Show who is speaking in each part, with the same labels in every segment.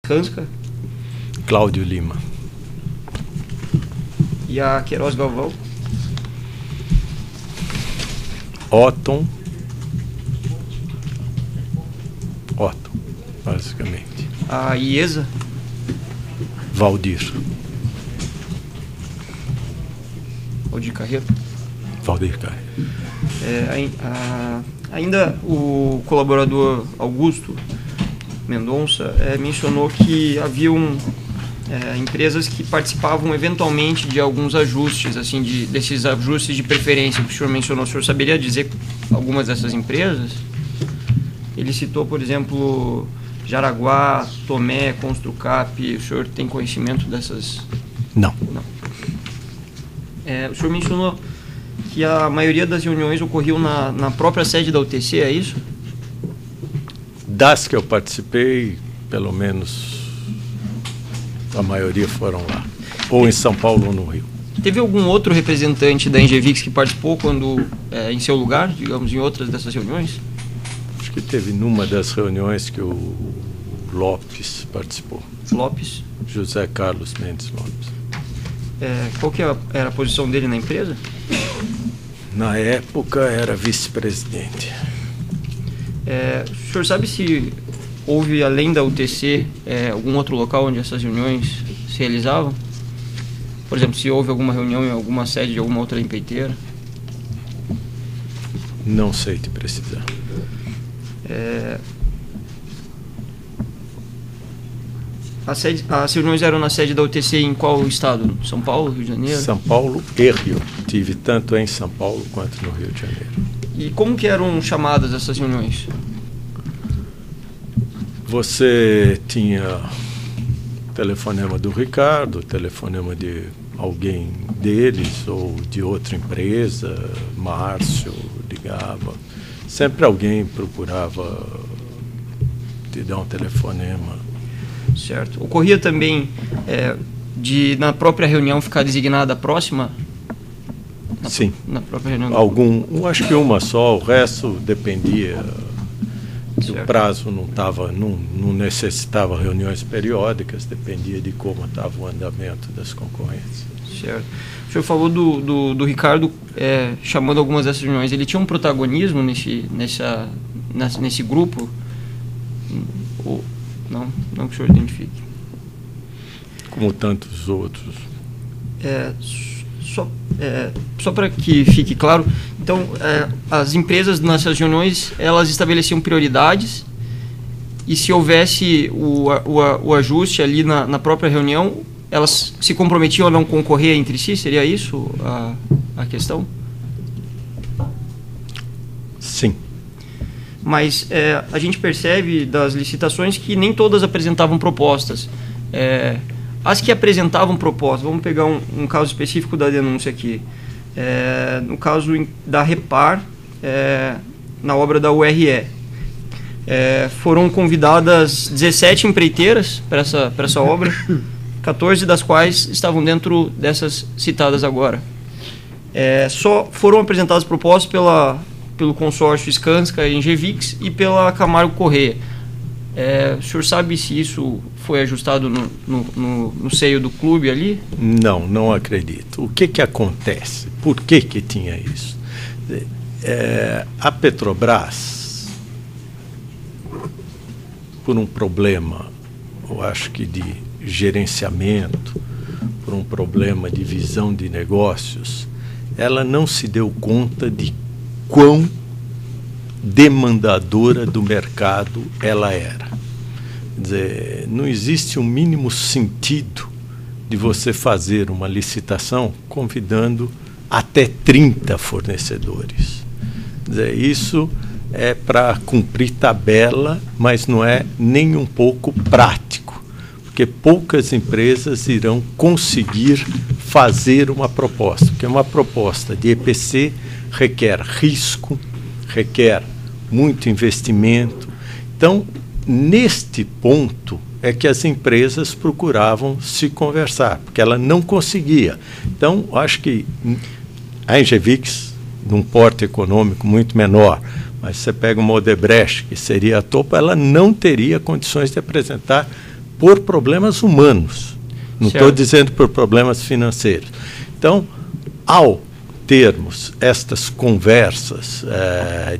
Speaker 1: Skanska?
Speaker 2: Cláudio Lima.
Speaker 1: E a Queiroz Galvão?
Speaker 2: Otton, basicamente.
Speaker 1: A IESA?
Speaker 2: Valdir
Speaker 1: Carreiro?
Speaker 2: Valdir Carreiro.
Speaker 1: Ainda o colaborador Augusto Mendonça mencionou que haviam empresas que participavam eventualmente de alguns ajustes, assim, desses ajustes de preferência que o senhor mencionou. O senhor saberia dizer algumas dessas empresas? Ele citou, por exemplo, Jaraguá, Tomé, Construcap. O senhor tem conhecimento dessas?
Speaker 2: Não.
Speaker 1: O senhor mencionou que a maioria das reuniões ocorriam na própria sede da UTC, é isso?
Speaker 2: Das que eu participei, pelo menos a maioria foram lá. Ou em São Paulo ou no Rio.
Speaker 1: Teve algum outro representante da Engevix que participou quando em seu lugar, digamos, em outras dessas reuniões?
Speaker 2: Acho que teve numa das reuniões que o Lopes participou.
Speaker 1: Lopes?
Speaker 2: José Carlos Mendes Lopes.
Speaker 1: Qual que era a posição dele na empresa?
Speaker 2: Na época era vice-presidente.
Speaker 1: O senhor sabe se houve, além da UTC, algum outro local onde essas reuniões se realizavam? Por exemplo, se houve alguma reunião em alguma sede de alguma outra empreiteira?
Speaker 2: Não sei te precisar.
Speaker 1: As reuniões eram na sede da UTC em qual estado? São Paulo, Rio de Janeiro?
Speaker 2: São Paulo e Rio. Tive tanto em São Paulo quanto no Rio de Janeiro.
Speaker 1: E como que eram chamadas essas reuniões?
Speaker 2: Você tinha telefonema do Ricardo, telefonema de alguém deles ou de outra empresa, Márcio ligava. Sempre alguém procurava te dar um telefonema.
Speaker 1: Certo. Ocorria também na própria reunião ficar designada a próxima?
Speaker 2: Sim.
Speaker 1: Na própria reunião?
Speaker 2: Acho que uma só, o resto dependia.
Speaker 1: Certo.
Speaker 2: O prazo não necessitava reuniões periódicas, dependia de como estava o andamento das concorrências.
Speaker 1: Certo. O senhor falou do Ricardo chamando algumas dessas reuniões. Ele tinha um protagonismo nesse grupo? Não que o senhor identifique.
Speaker 2: Como tantos outros.
Speaker 1: Só para que fique claro, então, as empresas nessas reuniões, elas estabeleciam prioridades e se houvesse o ajuste ali na própria reunião, elas se comprometiam a não concorrer entre si? Seria isso a questão?
Speaker 2: Sim.
Speaker 1: Mas a gente percebe das licitações que nem todas apresentavam propostas. As que apresentavam propostas, vamos pegar um caso específico da denúncia aqui. No caso da Repar, na obra da URE, foram convidadas 17 empreiteiras para essa obra, 14 das quais estavam dentro dessas citadas agora. Só foram apresentadas propostas pelo consórcio Skanska e Engevix e pela Camargo Corrêa. O senhor sabe se isso foi ajustado no seio do clube ali?
Speaker 2: Não acredito. O que acontece? Por que tinha isso? A Petrobras, por um problema, eu acho que de gerenciamento, por um problema de visão de negócios, ela não se deu conta de quão demandadora do mercado ela era. Quer dizer, não existe um mínimo sentido de você fazer uma licitação convidando até 30 fornecedores. Quer dizer, isso é para cumprir tabela, mas não é nem um pouco prático, porque poucas empresas irão conseguir fazer uma proposta, porque uma proposta de EPC requer risco, requer muito investimento. Então, neste ponto é que as empresas procuravam se conversar, porque ela não conseguia. Então, acho que a Engevix, num porte econômico muito menor, mas você pega uma Odebrecht, que seria a topo, ela não teria condições de apresentar por problemas humanos. Não estou dizendo por problemas financeiros. Então, ao termos estas conversas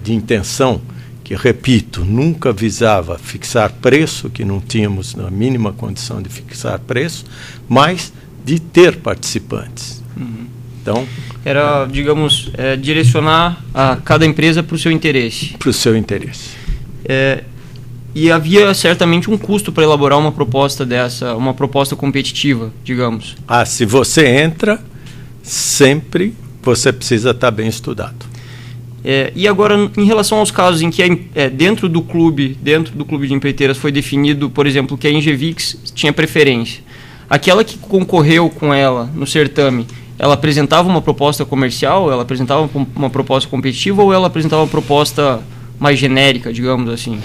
Speaker 2: de intenção, que, repito, nunca visava fixar preço, que não tínhamos na mínima condição de fixar preço, mas de ter participantes. Então,
Speaker 1: era, digamos, direcionar a cada empresa para o seu interesse.
Speaker 2: Para o seu interesse.
Speaker 1: E havia certamente um custo para elaborar uma proposta dessa, uma proposta competitiva, digamos.
Speaker 2: Se você entra, sempre você precisa estar bem estudado.
Speaker 1: E agora, em relação aos casos em que dentro do clube de empreiteiras foi definido, por exemplo, que a Engevix tinha preferência, aquela que concorreu com ela no certame, ela apresentava uma proposta comercial, ela apresentava uma proposta competitiva ou ela apresentava uma proposta mais genérica, digamos assim?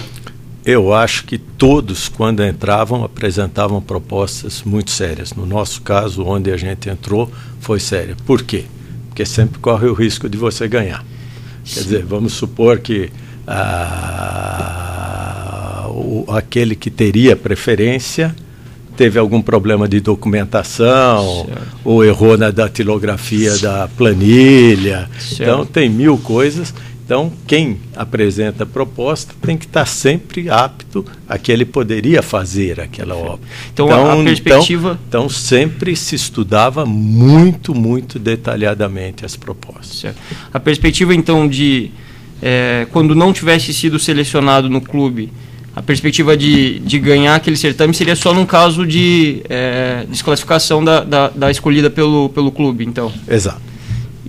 Speaker 2: Eu acho que todos, quando entravam, apresentavam propostas muito sérias. No nosso caso, onde a gente entrou, foi séria. Por quê? Porque sempre corre o risco de você ganhar. Quer dizer, vamos supor que aquele que teria preferência teve algum problema de documentação, ou errou na datilografia da planilha. Então, tem 1000 coisas. Então, quem apresenta a proposta tem que estar sempre apto a que ele poderia fazer aquela obra.
Speaker 1: Então, a perspectiva...
Speaker 2: Então, sempre se estudava muito, muito detalhadamente as propostas.
Speaker 1: Certo. A perspectiva, então, de quando não tivesse sido selecionado no clube, a perspectiva de ganhar aquele certame seria só num caso de desclassificação da escolhida pelo clube, então?
Speaker 2: Exato.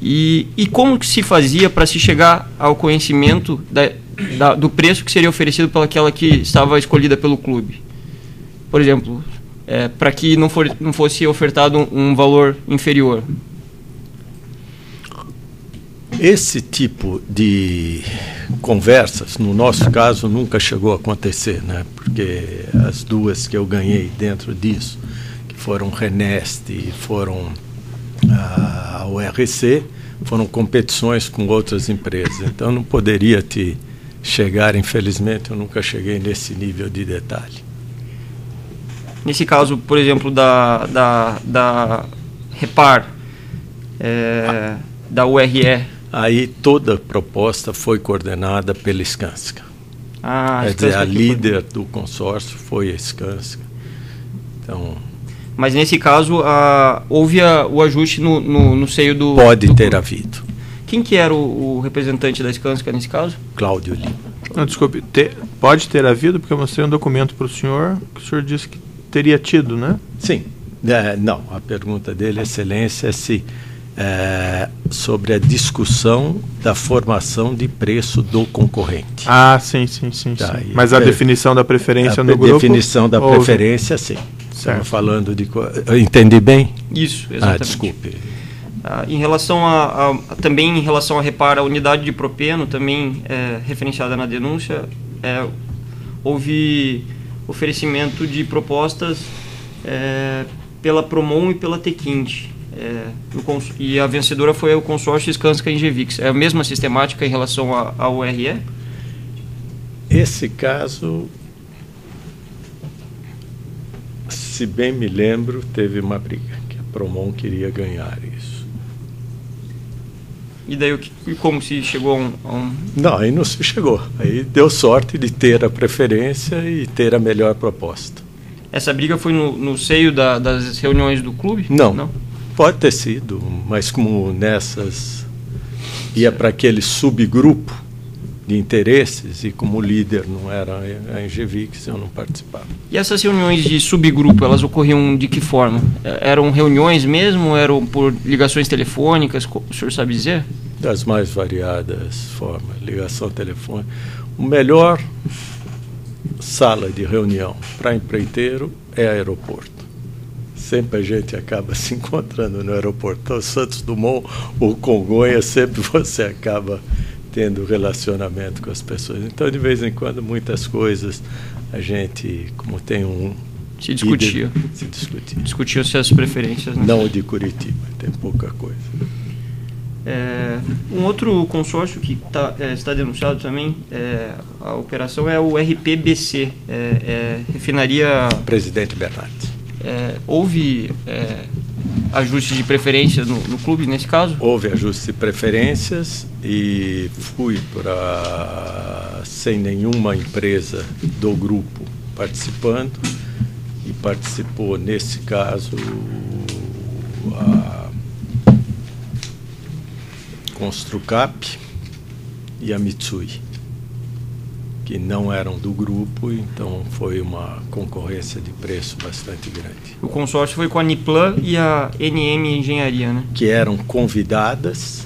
Speaker 1: E como que se fazia para se chegar ao conhecimento do preço que seria oferecido pelaquela que estava escolhida pelo clube? Por exemplo, para que não fosse ofertado um valor inferior.
Speaker 2: Esse tipo de conversas, no nosso caso, nunca chegou a acontecer, né? Porque as duas que eu ganhei dentro disso, que foram Renest e foram a URC, foram competições com outras empresas. Então, não poderia te chegar, infelizmente, eu nunca cheguei nesse nível de detalhe.
Speaker 1: Nesse caso, por exemplo, da Repar, da URE...
Speaker 2: Aí toda a proposta foi coordenada pela Skanska. Quer dizer, a líder do consórcio foi a Skanska. Então...
Speaker 1: Mas nesse caso, houve o ajuste no seio do...
Speaker 2: Pode ter havido.
Speaker 1: Quem que era o representante da Skanska nesse caso?
Speaker 2: Cláudio Lima.
Speaker 3: Não, desculpe, pode ter havido, porque eu mostrei um documento para o senhor, que o senhor disse que teria tido, né?
Speaker 2: Sim. Não, a pergunta dele, Excelência, é sobre a discussão da formação de preço do concorrente.
Speaker 3: Sim. Mas a definição da preferência no grupo?
Speaker 2: A definição da preferência, sim. Estamos falando de... Entendi bem?
Speaker 1: Isso, exatamente.
Speaker 2: Desculpe.
Speaker 1: Em relação também em relação a Repar, a unidade de propeno, também referenciada na denúncia, houve oferecimento de propostas pela Promon e pela Tequinte. E a vencedora foi o consórcio Skanska Engevix. É a mesma sistemática em relação ao URE?
Speaker 2: Esse caso, se bem me lembro, teve uma briga, que a Promon queria ganhar isso.
Speaker 1: E daí, como se chegou a um...
Speaker 2: Não, aí não se chegou. Aí deu sorte de ter a preferência e ter a melhor proposta.
Speaker 1: Essa briga foi no seio das reuniões do clube?
Speaker 2: Não. Pode ter sido, mas como nessas ia para aquele subgrupo de interesses e como líder não era a Engevix, eu não participava.
Speaker 1: E essas reuniões de subgrupo, elas ocorriam de que forma? Eram reuniões mesmo? Eram por ligações telefônicas? O senhor sabe dizer?
Speaker 2: Das mais variadas formas. Ligação telefônica. O melhor sala de reunião para empreiteiro é aeroporto. Sempre a gente acaba se encontrando no aeroporto. Então, Santos Dumont ou Congonhas, sempre você acaba tendo relacionamento com as pessoas. Então, de vez em quando, muitas coisas a gente, como tem
Speaker 1: se discutia.
Speaker 2: Se discutia.
Speaker 1: Discutia-se as preferências. Né?
Speaker 2: Não o de Curitiba, tem pouca coisa.
Speaker 1: Um outro consórcio que está denunciado também, a operação é o RPBC, Refinaria...
Speaker 2: Presidente Bernardes.
Speaker 1: Houve ajuste de preferência no clube, nesse caso?
Speaker 2: Houve ajuste de preferências e fui sem nenhuma empresa do grupo participando, e participou, nesse caso, a Construcap e a Mitsui, que não eram do grupo, então foi uma concorrência de preço bastante grande.
Speaker 1: O consórcio foi com a Niplan e a NM Engenharia, né?
Speaker 2: Que eram convidadas,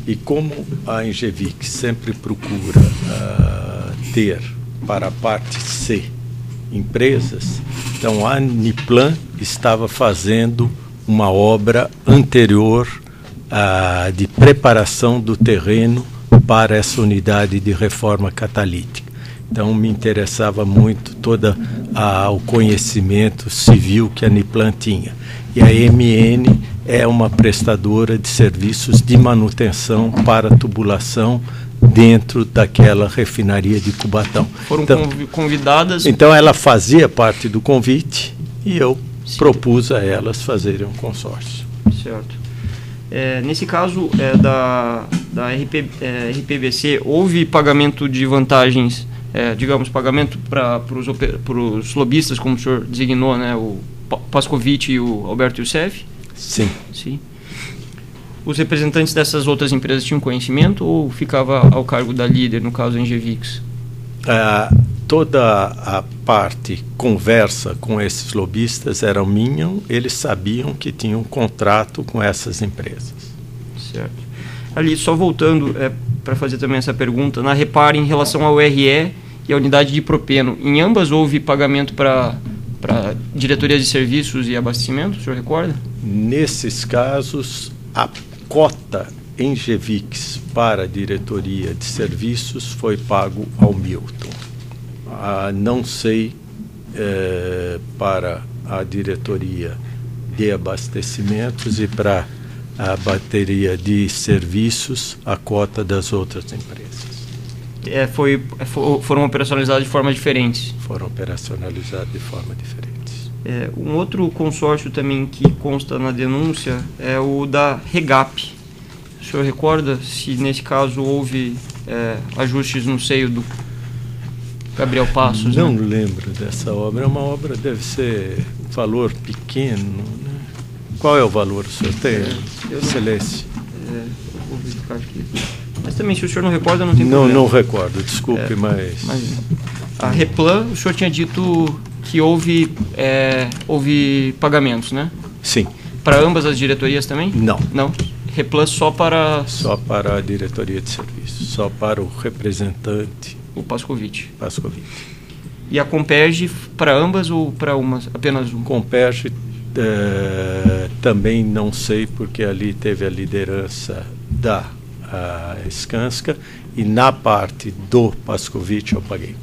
Speaker 2: e como a Engevic sempre procura ter para a parte C empresas, então a Niplan estava fazendo uma obra anterior de preparação do terreno para essa unidade de reforma catalítica. Então me interessava muito todo o conhecimento civil que a Niplan tinha. E a MN é uma prestadora de serviços de manutenção para tubulação dentro daquela refinaria de Cubatão.
Speaker 1: Foram convidadas...
Speaker 2: Então ela fazia parte do convite e eu propus a elas fazerem um consórcio.
Speaker 1: Certo. Nesse caso da RPBC, houve pagamento de vantagens, digamos, pagamento para os lobistas, como o senhor designou, né, o Pascovitch e o Alberto Youssef?
Speaker 2: Sim.
Speaker 1: Sim. Os representantes dessas outras empresas tinham conhecimento ou ficava ao cargo da líder, no caso a Engevix?
Speaker 2: Toda a parte conversa com esses lobistas era minha, eles sabiam que tinham um contrato com essas empresas.
Speaker 1: Certo. Ali, só voltando para fazer também essa pergunta, na Repar, em relação ao RE e a unidade de propeno, em ambas houve pagamento para diretoria de serviços e abastecimento, o senhor recorda? Nesses
Speaker 2: casos, a cota Engevix para a diretoria de serviços foi pago ao Milton. Não sei para a diretoria de abastecimentos e para a bateria de serviços a cota das outras empresas.
Speaker 1: Foram operacionalizadas de forma diferente?
Speaker 2: Foram operacionalizadas de forma diferente.
Speaker 1: Um outro consórcio também que consta na denúncia é o da Regap. O senhor recorda se nesse caso houve ajustes no seio do Gabriel Passos?
Speaker 2: Não, né? Lembro dessa obra. É uma obra, deve ser valor pequeno, né? Qual é o valor que o senhor tem, Excelência?
Speaker 1: Vou verificar aqui. Mas também, se o senhor não recorda, não tem problema.
Speaker 2: Não recordo, desculpe, mas...
Speaker 1: A Replan, o senhor tinha dito que houve pagamentos, né?
Speaker 2: Sim.
Speaker 1: Para ambas as diretorias também?
Speaker 2: Não.
Speaker 1: Não? Replan só para...
Speaker 2: Só para a diretoria de serviços, só para o representante...
Speaker 1: O Pascovitch.
Speaker 2: E
Speaker 1: a Comperge para ambas ou para apenas uma?
Speaker 2: Comperge também não sei, porque ali teve a liderança da Skanska, e na parte do Pascovitch eu paguei.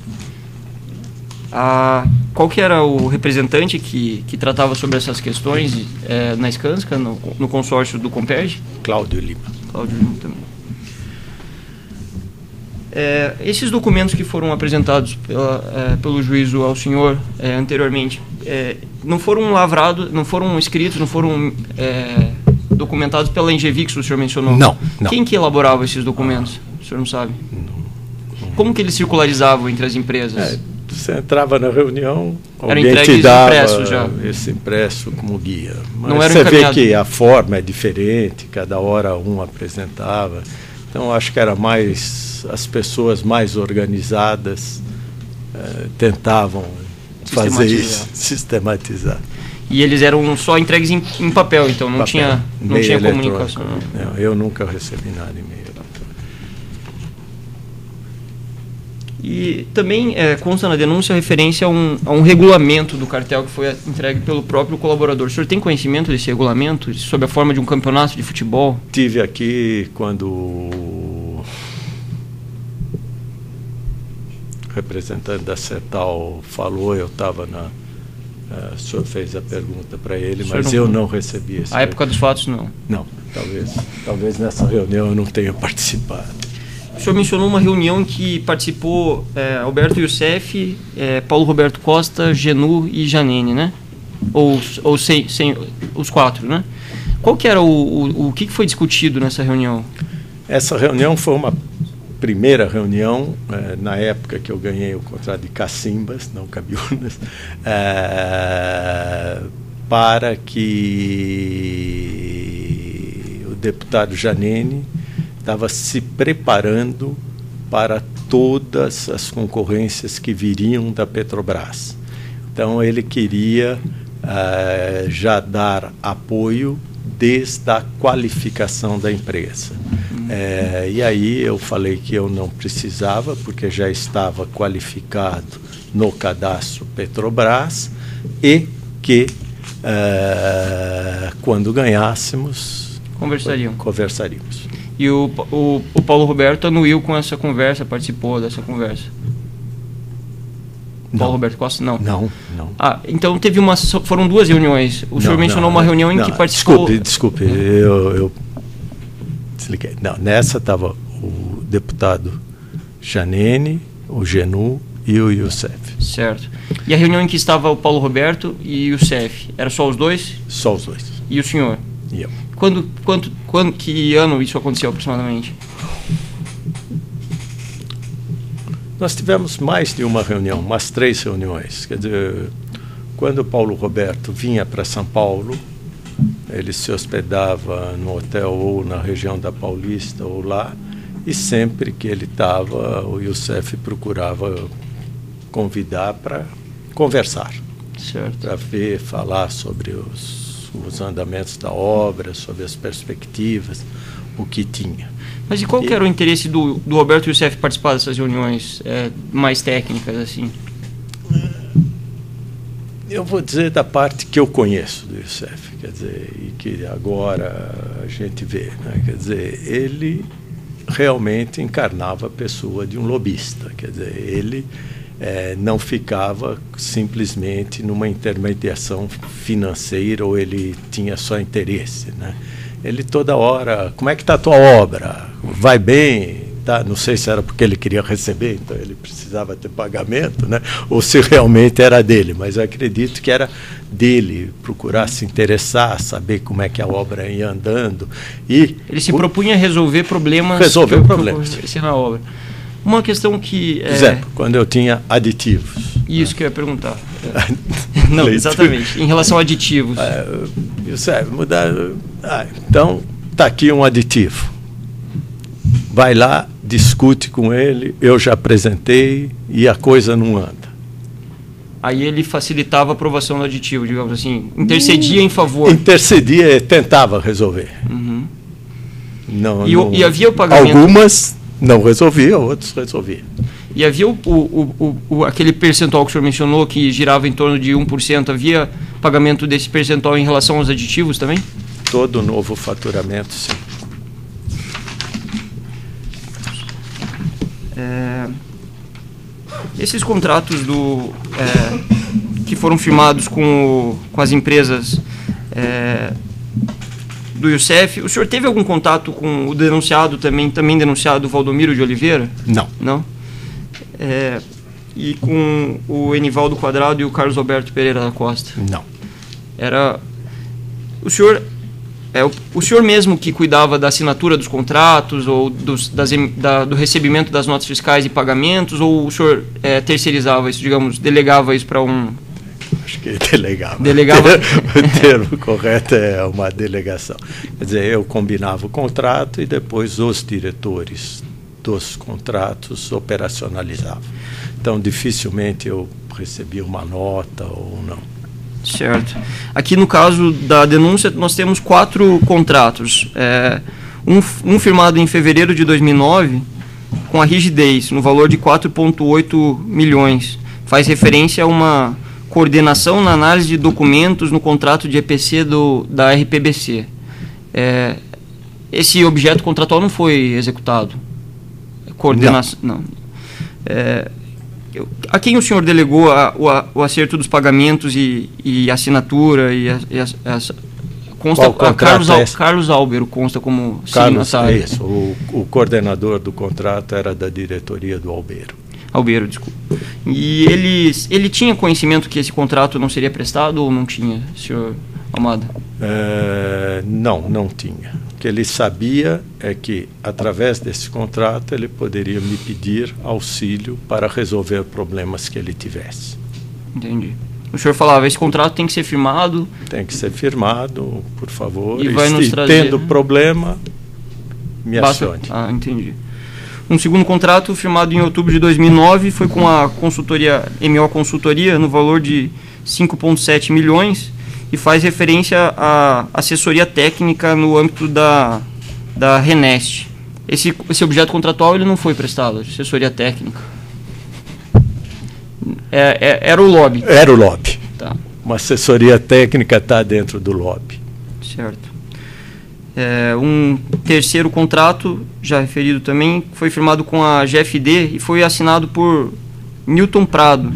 Speaker 1: Qual que era o representante que tratava sobre essas questões na Skanska, no consórcio do Comperge?
Speaker 2: Cláudio Lima.
Speaker 1: Cláudio Lima também. Esses documentos que foram apresentados pelo juízo ao senhor anteriormente, não foram lavrados, não foram escritos, não foram documentados pela Engevix, que o senhor mencionou?
Speaker 2: Não.
Speaker 1: Quem que elaborava esses documentos? O senhor não sabe?
Speaker 2: Não.
Speaker 1: Como que eles circularizavam entre as empresas?
Speaker 2: Você entrava na reunião,
Speaker 1: alguém te dava
Speaker 2: esse impresso como guia. Mas
Speaker 1: não era
Speaker 2: você vê que a forma é diferente, cada hora um apresentava. Então, acho que era mais as pessoas mais tentavam fazer isso, sistematizar.
Speaker 1: E eles eram só entregues em papel, então não tinha comunicação.
Speaker 2: Não, eu nunca recebi nada em e-mail.
Speaker 1: E também consta na denúncia a referência a um regulamento do cartel que foi entregue pelo próprio colaborador. O senhor tem conhecimento desse regulamento, sob a forma de um campeonato de futebol?
Speaker 2: Tive aqui quando o representante da CETAL falou, eu estava o senhor fez a pergunta para ele, mas eu não recebi esse.
Speaker 1: A época dos fatos, não?
Speaker 2: Não. Talvez nessa reunião eu não tenha participado.
Speaker 1: O senhor mencionou uma reunião em que participou Alberto Youssef, Paulo Roberto Costa, Genu e Janene, né? Ou sem os quatro, né? Qual que era o que foi discutido nessa reunião?
Speaker 2: Essa reunião foi uma primeira reunião, na época que eu ganhei o contrato de cacimbas, não cabiúnas, para que o deputado Janene estava se preparando para todas as concorrências que viriam da Petrobras. Então, ele queria já dar apoio desde a qualificação da empresa. E aí eu falei que eu não precisava, porque já estava qualificado no cadastro Petrobras e que quando ganhássemos, conversaríamos.
Speaker 1: E o Paulo Roberto anuiu com essa conversa, participou dessa conversa?
Speaker 2: Não.
Speaker 1: Paulo Roberto Costa, não?
Speaker 2: Não.
Speaker 1: Então foram duas reuniões. O senhor mencionou uma reunião em que participou...
Speaker 2: Desculpe, eu desliguei. Não, nessa estava o deputado Janene, o Genu e o Youssef.
Speaker 1: Certo. E a reunião em que estava o Paulo Roberto e o Youssef, era só os dois?
Speaker 2: Só os dois.
Speaker 1: E o senhor?
Speaker 2: E eu.
Speaker 1: Que ano isso aconteceu aproximadamente?
Speaker 2: Nós tivemos mais de uma reunião, umas 3 reuniões. Quer dizer, quando o Paulo Roberto vinha para São Paulo, ele se hospedava no hotel ou na região da Paulista ou lá, e sempre que ele estava, o Youssef procurava convidar para conversar, para falar sobre os andamentos da obra, sobre as perspectivas, o que tinha.
Speaker 1: Mas e qual que era o interesse do Roberto Youssef participar dessas reuniões mais técnicas, assim?
Speaker 2: Eu vou dizer da parte que eu conheço do Youssef, quer dizer, e que agora a gente vê, né? Quer dizer, ele realmente encarnava a pessoa de um lobista, quer dizer, ele não ficava simplesmente numa intermediação financeira ou ele tinha só interesse, né? Ele toda hora, como é que está a tua obra? Vai bem? Tá? Não sei se era porque ele queria receber, então ele precisava ter pagamento, né? Ou se realmente era dele, mas eu acredito que era dele, procurar se interessar, saber como é que a obra ia andando. E
Speaker 1: ele se propunha resolver problemas na obra. Uma questão que...
Speaker 2: Por exemplo, quando eu tinha aditivos.
Speaker 1: Isso, né? Que eu ia perguntar. Não, exatamente. Em relação a aditivos.
Speaker 2: Então, está aqui um aditivo. Vai lá, discute com ele, eu já apresentei e a coisa não anda.
Speaker 1: Aí ele facilitava a aprovação do aditivo, digamos assim, intercedia em favor.
Speaker 2: Intercedia e tentava resolver.
Speaker 1: Uhum.
Speaker 2: E
Speaker 1: havia o pagamento...
Speaker 2: Algumas não resolvia, outros resolvia.
Speaker 1: E havia aquele percentual que o senhor mencionou, que girava em torno de 1%, havia pagamento desse percentual em relação aos aditivos também?
Speaker 2: Todo novo faturamento, sim.
Speaker 1: Esses contratos que foram firmados com as empresas do Youssef, o senhor teve algum contato com o denunciado também denunciado Valdomiro de Oliveira?
Speaker 2: Não.
Speaker 1: Não? E com o Enivaldo Quadrado e o Carlos Alberto Pereira da Costa?
Speaker 2: Não.
Speaker 1: Era o senhor mesmo que cuidava da assinatura dos contratos ou do recebimento das notas fiscais e pagamentos, ou o senhor terceirizava isso, digamos, delegava isso para um...
Speaker 2: Acho que delegava. O termo correto é uma delegação. Quer dizer, eu combinava o contrato e depois os diretores dos contratos operacionalizavam. Então, dificilmente eu recebia uma nota ou não.
Speaker 1: Certo. Aqui no caso da denúncia, nós temos 4 contratos. Um firmado em fevereiro de 2009, com a rigidez, no valor de 4,8 milhões. Faz referência a uma coordenação na análise de documentos no contrato de EPC da RPBC. Esse objeto contratual não foi executado? Coordenação... Não. A quem o senhor delegou o acerto dos pagamentos e assinatura e a consta
Speaker 2: Qual contrato é esse?
Speaker 1: Carlos Albero consta como
Speaker 2: Carlos,
Speaker 1: signatário.
Speaker 2: isso. O coordenador do contrato era da diretoria do Albero.
Speaker 1: Albero, desculpa. E ele tinha conhecimento que esse contrato não seria prestado ou não tinha, senhor Almada?
Speaker 2: Não tinha. O que ele sabia é que, através desse contrato, ele poderia me pedir auxílio para resolver problemas que ele tivesse.
Speaker 1: Entendi. O senhor falava, esse contrato tem que ser firmado.
Speaker 2: Tem que ser firmado, por favor.
Speaker 1: E vai nos trazer...
Speaker 2: tendo problema, me acione.
Speaker 1: Ah, entendi. Um segundo contrato firmado em outubro de 2009 foi com a consultoria MO Consultoria no valor de 5,7 milhões e faz referência à assessoria técnica no âmbito da Renest. Esse objeto contratual ele não foi prestado, assessoria técnica. Era o lobby.
Speaker 2: Era o lobby.
Speaker 1: Tá.
Speaker 2: Uma assessoria técnica está dentro do lobby.
Speaker 1: Certo. Um terceiro contrato, já referido também, foi firmado com a GFD e foi assinado por Newton Prado,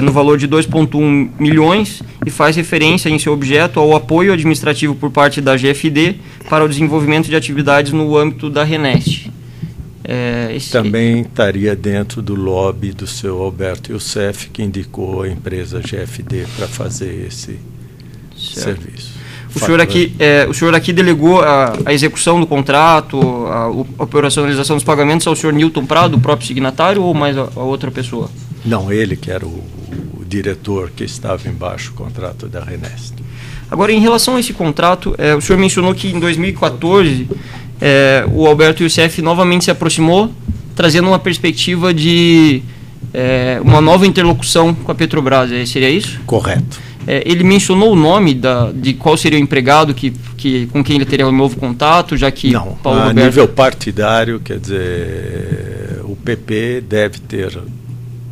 Speaker 1: no valor de 2,1 milhões e faz referência em seu objeto ao apoio administrativo por parte da GFD para o desenvolvimento de atividades no âmbito da Renest.
Speaker 2: Também estaria dentro do lobby do seu Alberto Youssef, que indicou a empresa GFD para fazer esse serviço.
Speaker 1: O senhor aqui delegou a execução do contrato, a operacionalização dos pagamentos ao senhor Newton Prado, o próprio signatário, ou mais a outra pessoa?
Speaker 2: Não, ele que era o diretor que estava embaixo do contrato da Renest.
Speaker 1: Agora, em relação a esse contrato, o senhor mencionou que em 2014 o Alberto Youssef novamente se aproximou, trazendo uma perspectiva de uma nova interlocução com a Petrobras. Seria isso?
Speaker 2: Correto.
Speaker 1: Ele mencionou o nome de qual seria o empregado com quem ele teria um novo contato, já que
Speaker 2: não,
Speaker 1: Paulo
Speaker 2: a
Speaker 1: Roberto...
Speaker 2: nível partidário, quer dizer, o PP deve ter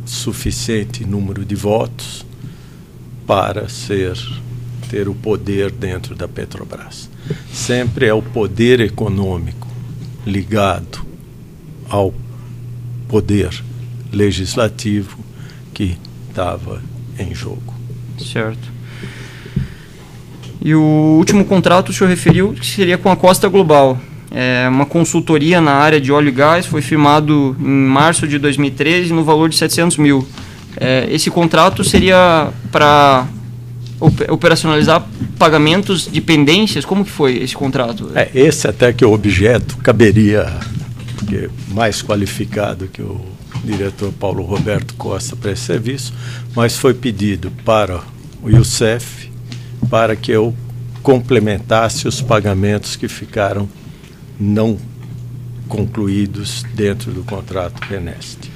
Speaker 2: suficiente número de votos para ter o poder dentro da Petrobras. Sempre é o poder econômico ligado ao poder legislativo que estava em jogo.
Speaker 1: Certo. E o último contrato o senhor referiu que seria com a Costa Global. Uma consultoria na área de óleo e gás, foi firmado em março de 2013 no valor de 700 mil. Esse contrato seria para operacionalizar pagamentos de pendências? Como que foi esse contrato?
Speaker 2: Esse até que o objeto caberia, porque mais qualificado que o diretor Paulo Roberto Costa para esse serviço, mas foi pedido para o Youssef para que eu complementasse os pagamentos que ficaram não concluídos dentro do contrato Renest.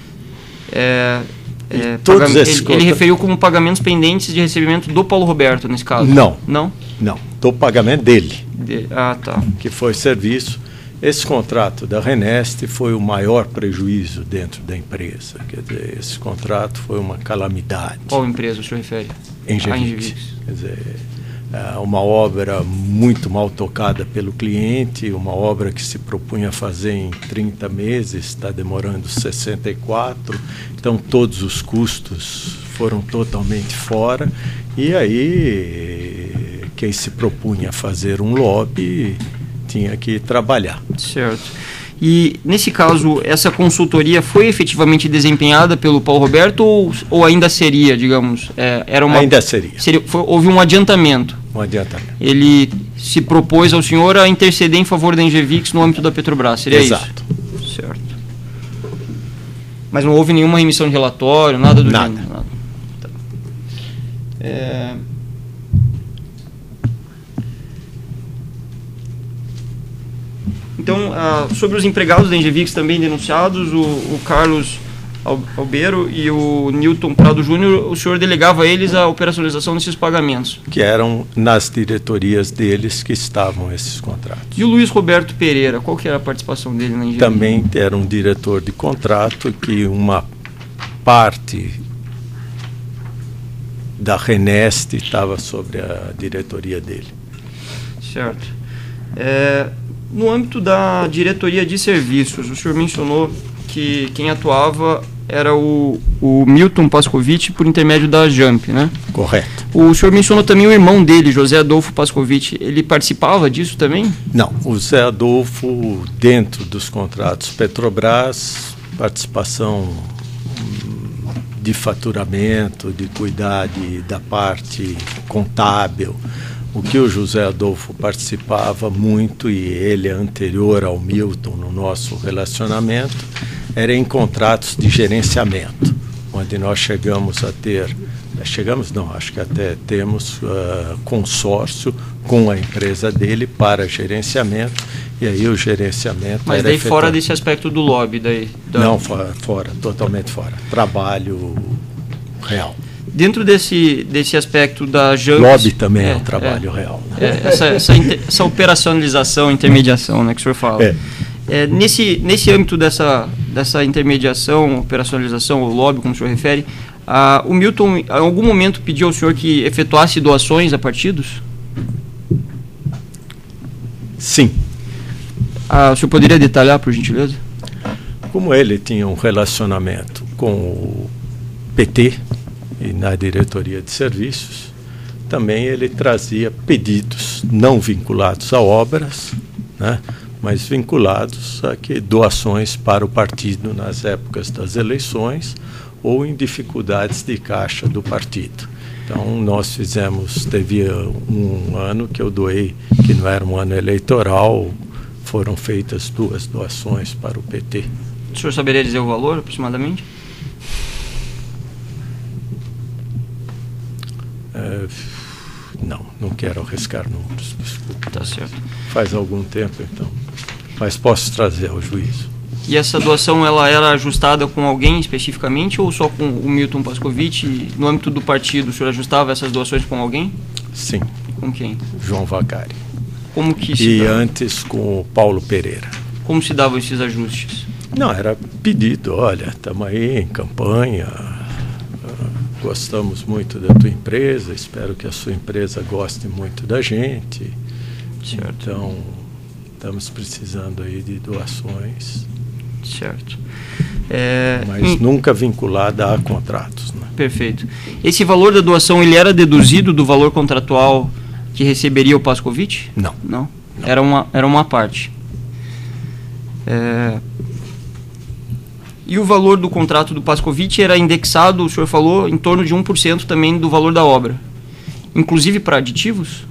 Speaker 1: Ele referiu como pagamentos pendentes de recebimento do Paulo Roberto, nesse caso?
Speaker 2: Não.
Speaker 1: Não?
Speaker 2: Não, do pagamento dele.
Speaker 1: Tá.
Speaker 2: Que foi serviço. Esse contrato da Renest foi o maior prejuízo dentro da empresa. Quer dizer, esse contrato foi uma calamidade.
Speaker 1: Qual empresa o senhor refere?
Speaker 2: Engevix. Quer dizer, uma obra muito mal tocada pelo cliente, uma obra que se propunha fazer em 30 meses, está demorando 64, então todos os custos foram totalmente fora, e aí quem se propunha fazer um lobby tinha que trabalhar.
Speaker 1: Certo. E, nesse caso, essa consultoria foi efetivamente desempenhada pelo Paulo Roberto ou ainda seria, digamos?
Speaker 2: Ainda seria.
Speaker 1: Houve um adiantamento.
Speaker 2: Um adiantamento.
Speaker 1: Ele se propôs ao senhor a interceder em favor da Engevix no âmbito da Petrobras, seria
Speaker 2: Exato.
Speaker 1: Isso? Certo. Mas não houve nenhuma remissão de relatório, nada do
Speaker 2: nada.
Speaker 1: gênero? Nada. Tá. Então, sobre os empregados da Engevix também denunciados, o Carlos Albero e o Newton Prado Júnior, o senhor delegava a eles a operacionalização desses pagamentos?
Speaker 2: Que eram nas diretorias deles que estavam esses contratos.
Speaker 1: E o Luiz Roberto Pereira, qual que era a participação dele na Engevix?
Speaker 2: Também era um diretor de contrato que uma parte da Renest estava sobre a diretoria dele.
Speaker 1: Certo. No âmbito da diretoria de serviços, o senhor mencionou que quem atuava era o Milton Pascovitch por intermédio da Jump, né?
Speaker 2: Correto.
Speaker 1: O senhor mencionou também o irmão dele, José Adolfo Pascovitch. Ele participava disso também?
Speaker 2: Não, o Zé Adolfo, dentro dos contratos Petrobras, participação de faturamento, de cuidar da parte contábil. O que o José Adolfo participava muito, e ele é anterior ao Milton no nosso relacionamento, era em contratos de gerenciamento, onde nós chegamos a ter, acho que até temos consórcio com a empresa dele para gerenciamento, e aí o gerenciamento...
Speaker 1: Mas daí fora desse aspecto do lobby?
Speaker 2: Não, fora, totalmente fora. Trabalho real.
Speaker 1: Dentro desse aspecto da Jump...
Speaker 2: Lobby também é um trabalho real. Né?
Speaker 1: Essa operacionalização, intermediação, né, que o senhor fala. Nesse âmbito dessa intermediação, operacionalização, ou lobby, como o senhor refere, o Milton, em algum momento, pediu ao senhor que efetuasse doações a partidos?
Speaker 2: Sim.
Speaker 1: O senhor poderia detalhar, por gentileza?
Speaker 2: Como ele tinha um relacionamento com o PT e na diretoria de serviços, também ele trazia pedidos não vinculados a obras, né, mas vinculados a doações para o partido nas épocas das eleições ou em dificuldades de caixa do partido. Então, nós teve um ano que eu doei, que não era um ano eleitoral, foram feitas 2 doações para o PT.
Speaker 1: O senhor saberia dizer o valor, aproximadamente?
Speaker 2: Não quero arriscar números, desculpa.
Speaker 1: Tá certo.
Speaker 2: Faz algum tempo, então. Mas posso trazer ao juízo.
Speaker 1: E essa doação, ela era ajustada com alguém especificamente ou só com o Milton Pascovitch? No âmbito do partido, o senhor ajustava essas doações com alguém?
Speaker 2: Sim.
Speaker 1: Com quem?
Speaker 2: João Vacari.
Speaker 1: Como que se dava?
Speaker 2: Antes com o Paulo Pereira.
Speaker 1: Como se davam esses ajustes?
Speaker 2: Não, era pedido, olha, estamos aí em campanha, gostamos muito da tua empresa, espero que a sua empresa goste muito da gente.
Speaker 1: Certo.
Speaker 2: Então, estamos precisando aí de doações.
Speaker 1: Certo.
Speaker 2: Mas nunca vinculada a contratos. Né?
Speaker 1: Perfeito. Esse valor da doação, ele era deduzido do valor contratual que receberia o Pascovitch?
Speaker 2: Não.
Speaker 1: Não? Era uma parte. E o valor do contrato do Pascovitch era indexado, o senhor falou, em torno de 1% também do valor da obra, inclusive para aditivos?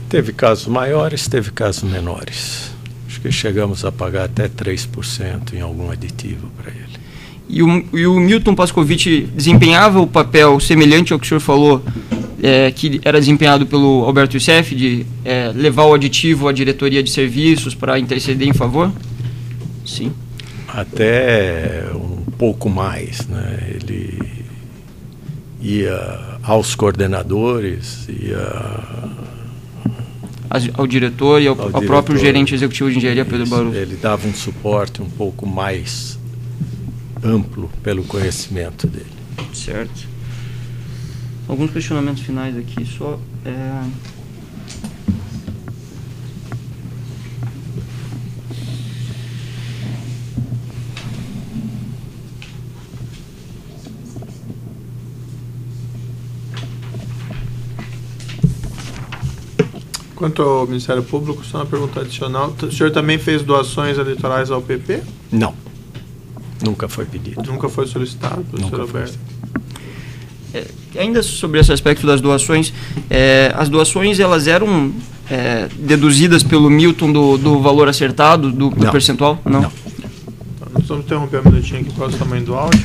Speaker 2: Teve casos maiores, teve casos menores. Acho que chegamos a pagar até 3% em algum aditivo para ele.
Speaker 1: E o Milton Pascovitch desempenhava o papel semelhante ao que o senhor falou, que era desempenhado pelo Alberto Youssef, de levar o aditivo à diretoria de serviços para interceder em favor? Sim.
Speaker 2: Até um pouco mais, né? Ele ia aos coordenadores,
Speaker 1: ao diretor e ao próprio gerente executivo de engenharia, Pedro Barroso.
Speaker 2: Ele dava um suporte um pouco mais amplo pelo conhecimento dele.
Speaker 1: Certo. Alguns questionamentos finais aqui, só...
Speaker 3: Quanto ao Ministério Público, só uma pergunta adicional. O senhor também fez doações eleitorais ao PP?
Speaker 2: Não. Nunca foi pedido.
Speaker 3: Nunca foi solicitado pelo senhor Alberto?
Speaker 1: Ainda sobre esse aspecto das doações, as doações elas eram deduzidas pelo Milton do valor acertado, do percentual? Não.
Speaker 3: Então, nós vamos interromper um minutinho aqui para o tamanho do áudio.